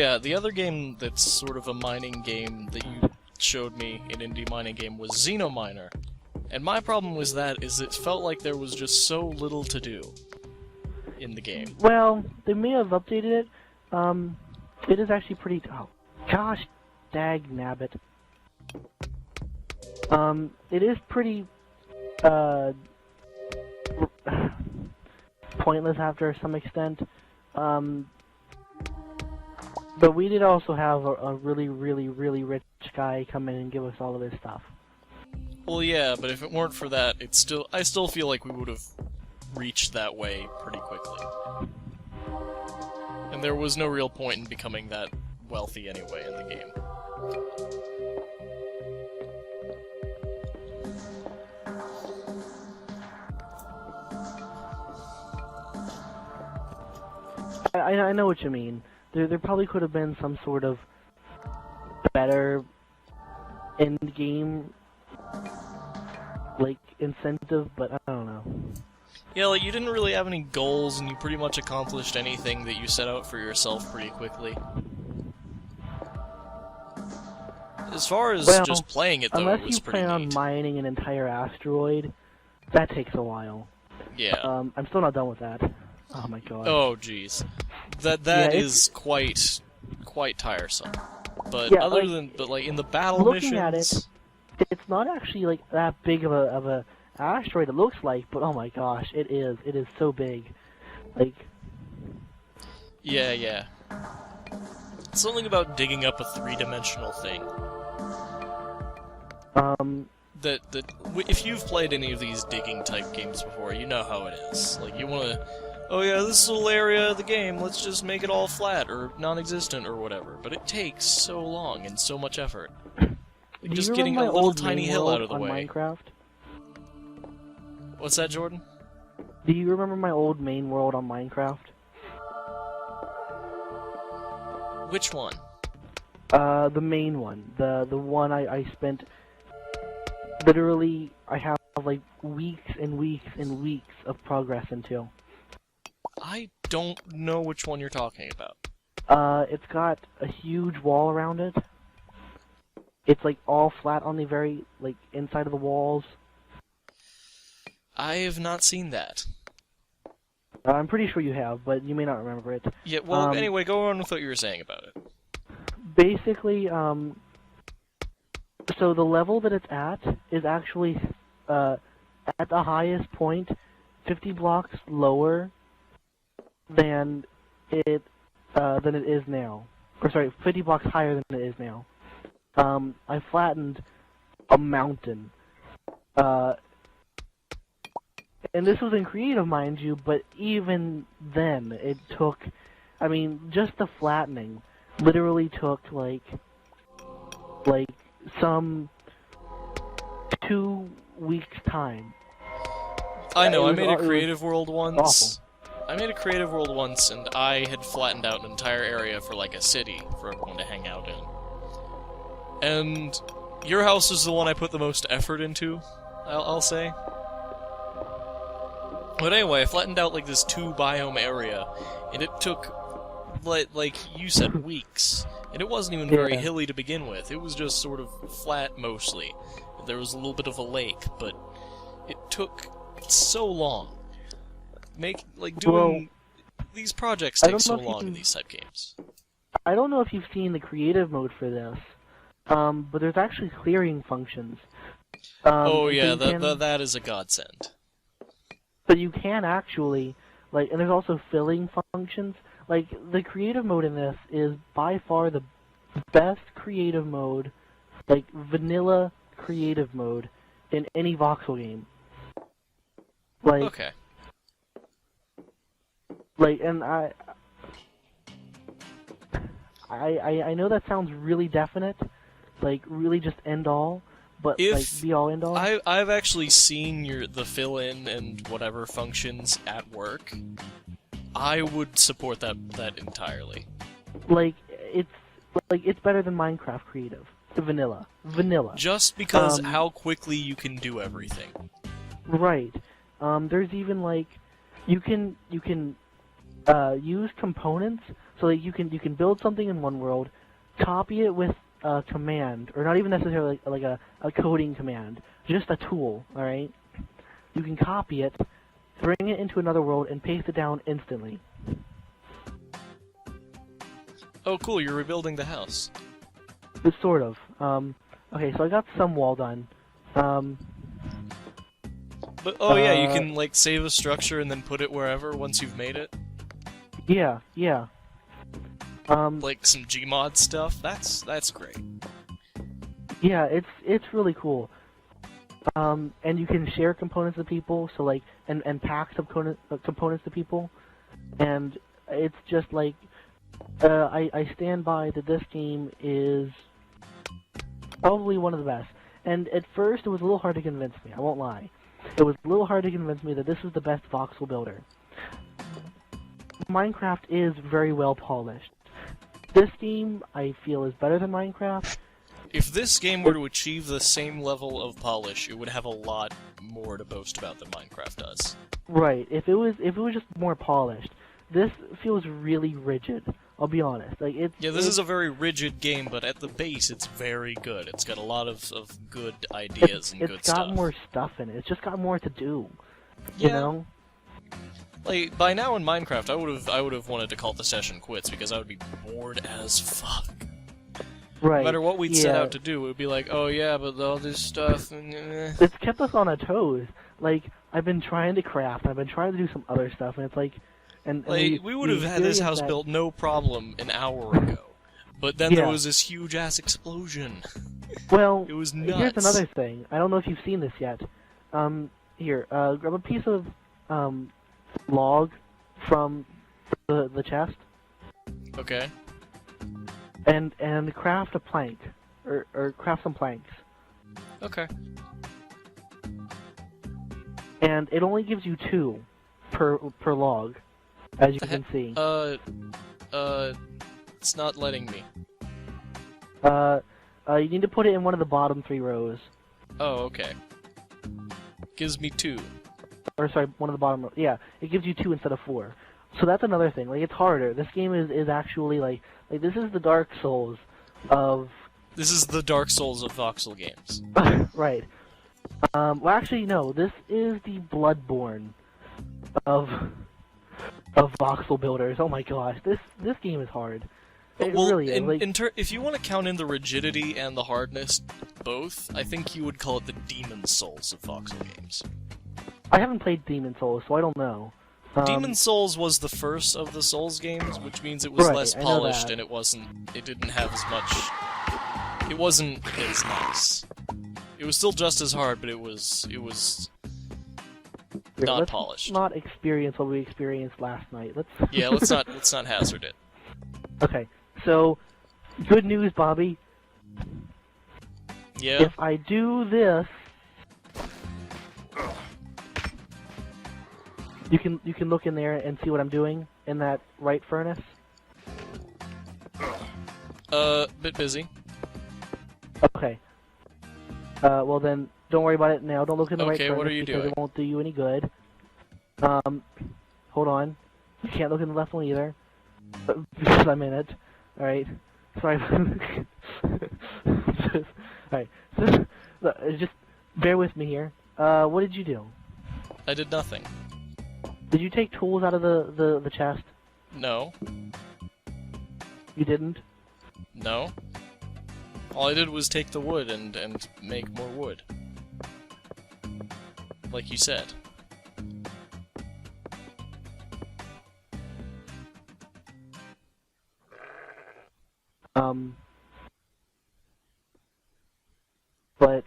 yeah, the other game that's sort of a mining game that you showed me, an indie mining game, was Xenominer. And my problem with that is it felt like there was just so little to do in the game. Well, they may have updated it. It is actually pretty... Oh, gosh, dag nabbit. It is pretty, pointless after some extent. But we did also have a really, really, really rich guy come in and give us all of his stuff. Well, yeah, but if it weren't for that, I still feel like we would have reached that way pretty quickly. And there was no real point in becoming that wealthy anyway in the game. I know what you mean. There probably could have been some sort of better end-game, like, incentive, but I don't know. Yeah, like, you didn't really have any goals, and you pretty much accomplished anything that you set out for yourself pretty quickly. As far as just playing it, though, it was pretty neat. Unless you plan on mining an entire asteroid, that takes a while. Yeah. I'm still not done with that. Oh my god. Oh, jeez. That is quite tiresome. But yeah, like in the battle looking missions, at it's not actually like that big of a asteroid. It looks like, but oh my gosh, it is. It is so big. Like. Yeah. Something about digging up a three-dimensional thing. If you've played any of these digging type games before, you know how it is. Like, you wanna, oh yeah, this little area of the game, let's just make it all flat or non-existent or whatever. But it takes so long and so much effort. Like, just getting a little tiny hill out of the way. Minecraft? What's that, Jordan? Do you remember my old main world on Minecraft? Which one? The main one. The one I spent... Literally, I have like weeks and weeks and weeks of progress into. I don't know which one you're talking about. It's got a huge wall around it. It's like all flat on the very, like, inside of the walls. I have not seen that. I'm pretty sure you have, but you may not remember it. Yeah, well, anyway, go on with what you were saying about it. Basically, so the level that it's at is actually, at the highest point, 50 blocks lower than it is now. Or sorry, 50 blocks higher than it is now. I flattened a mountain. And this was in creative, mind you, but even then, it took, I mean, just the flattening literally took, like some 2 weeks' time. I know, I made a creative world Awful. once. I made a creative world once, and I had flattened out an entire area for, like, a city for everyone to hang out in. And your house is the one I put the most effort into, I'll say. But anyway, I flattened out, like, this 2-biome area, and it took, like you said, weeks. And it wasn't even very hilly to begin with. It was just sort of flat, mostly. There was a little bit of a lake, but it took so long. Doing these projects take so long in these type games. I don't know if you've seen the creative mode for this, but there's actually clearing functions. Oh yeah, that is a godsend. So you can actually, like, and there's also filling functions. Like, the creative mode in this is by far the best creative mode, like, vanilla creative mode in any voxel game. Like, okay. Like, and I know that sounds really definite, like, really just end all, but, like, be all end all. I've actually seen the fill-in and whatever functions at work. I would support that entirely. Like, it's better than Minecraft Creative. The vanilla. Just because how quickly you can do everything. Right. There's even, like, you can use components so that you can build something in one world, copy it with a command, or not even necessarily like a coding command, just a tool. All right, you can copy it, bring it into another world, and paste it down instantly. Oh, cool! You're rebuilding the house. But sort of. Okay, so I got some wall done. But oh yeah, you can like save a structure and then put it wherever once you've made it. Yeah. Like some Gmod stuff. That's great. Yeah, it's really cool. And you can share components with people, so like and pack components to people, and it's just like I stand by that this game is probably one of the best. And at first, it was a little hard to convince me. I won't lie. It was a little hard to convince me that this is the best voxel builder. Minecraft is very well polished. This game, I feel, is better than Minecraft. If this game were to achieve the same level of polish, it would have a lot more to boast about than Minecraft does. Right. If it was just more polished. This feels really rigid. I'll be honest. Like this is a very rigid game, but at the base, it's very good. It's got a lot of good ideas and good stuff. It's got more stuff in it. It's just got more to do. Yeah. You know? Like by now in Minecraft, I would have wanted to call the session quits because I would be bored as fuck. Right. No matter what we'd set out to do, it would be like, oh yeah, but all this stuff. It's kept us on our toes. Like I've been trying to craft, I've been trying to do some other stuff, and it's like. And like, we would have had this house built no problem an hour ago. But then there was this huge-ass explosion. Well, it was nuts. Here's another thing. I don't know if you've seen this yet. Here, grab a piece of log from the chest. Okay. And craft a plank. Or craft some planks. Okay. And it only gives you 2 per log. As you can see. It's not letting me. You need to put it in one of the bottom 3 rows. Oh, okay. Gives me 2. Or sorry, one of the bottom rows. Yeah, it gives you 2 instead of 4. So that's another thing. Like, it's harder. This game is actually like this is the Dark Souls of... This is the Dark Souls of voxel games. Right. Well, actually, no. This is the Bloodborne of voxel builders. Oh my gosh, this game is hard. It really is. Like, if you want to count in the rigidity and the hardness, both, I think you would call it the Demon Souls of voxel games. I haven't played Demon Souls, so I don't know. Demon Souls was the first of the Souls games, which means it was less polished and it didn't have as much. It wasn't as nice. It was still just as hard, but it was not polished. Let's not experience what we experienced last night. Yeah, let's not hazard it. Okay, so good news, Bobby. Yeah. If I do this, you can look in there and see what I'm doing in that right furnace. Bit busy. Okay. Well then, don't worry about it now. Don't look in the right furnace. Okay, what are you because doing? It won't do you any good. Hold on. You can't look in the left one either. Because I'm in it. Alright. Sorry. Alright. Just bear with me here. What did you do? I did nothing. Did you take tools out of the chest? No. You didn't? No. All I did was take the wood and make more wood. Like you said. But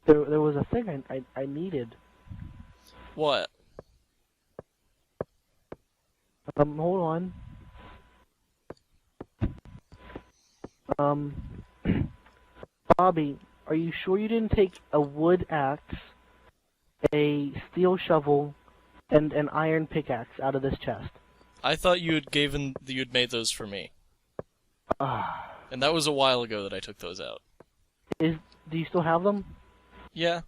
there was a thing I needed. What? Hold on. Bobby, are you sure you didn't take a wood axe, a steel shovel, and an iron pickaxe out of this chest? I thought you'd made those for me. And that was a while ago that I took those out. Do you still have them? Yeah.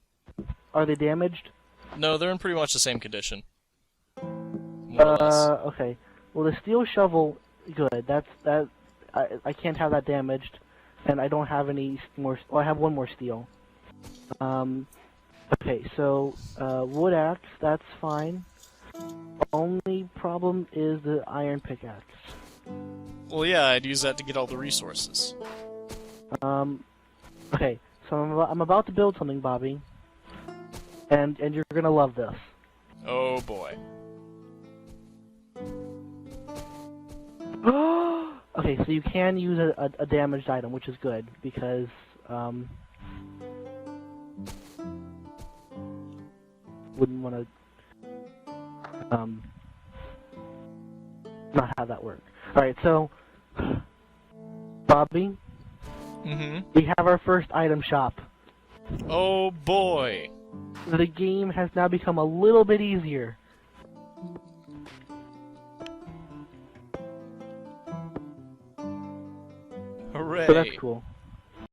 Are they damaged? No, they're in pretty much the same condition. More or less. Okay. Well, the steel shovel, good. I can't have that damaged, and I don't have any more. Well, I have one more steel. Okay, so wood axe, that's fine. Only problem is the iron pickaxe. Well, yeah, I'd use that to get all the resources. Okay, so I'm about to build something, Bobby, and you're gonna love this. Oh boy. Okay, so you can use a damaged item, which is good, because, wouldn't want to, not have that work. Alright, so, Bobby, we have our first item shop. Oh boy. The game has now become a little bit easier. Hooray. So that's cool.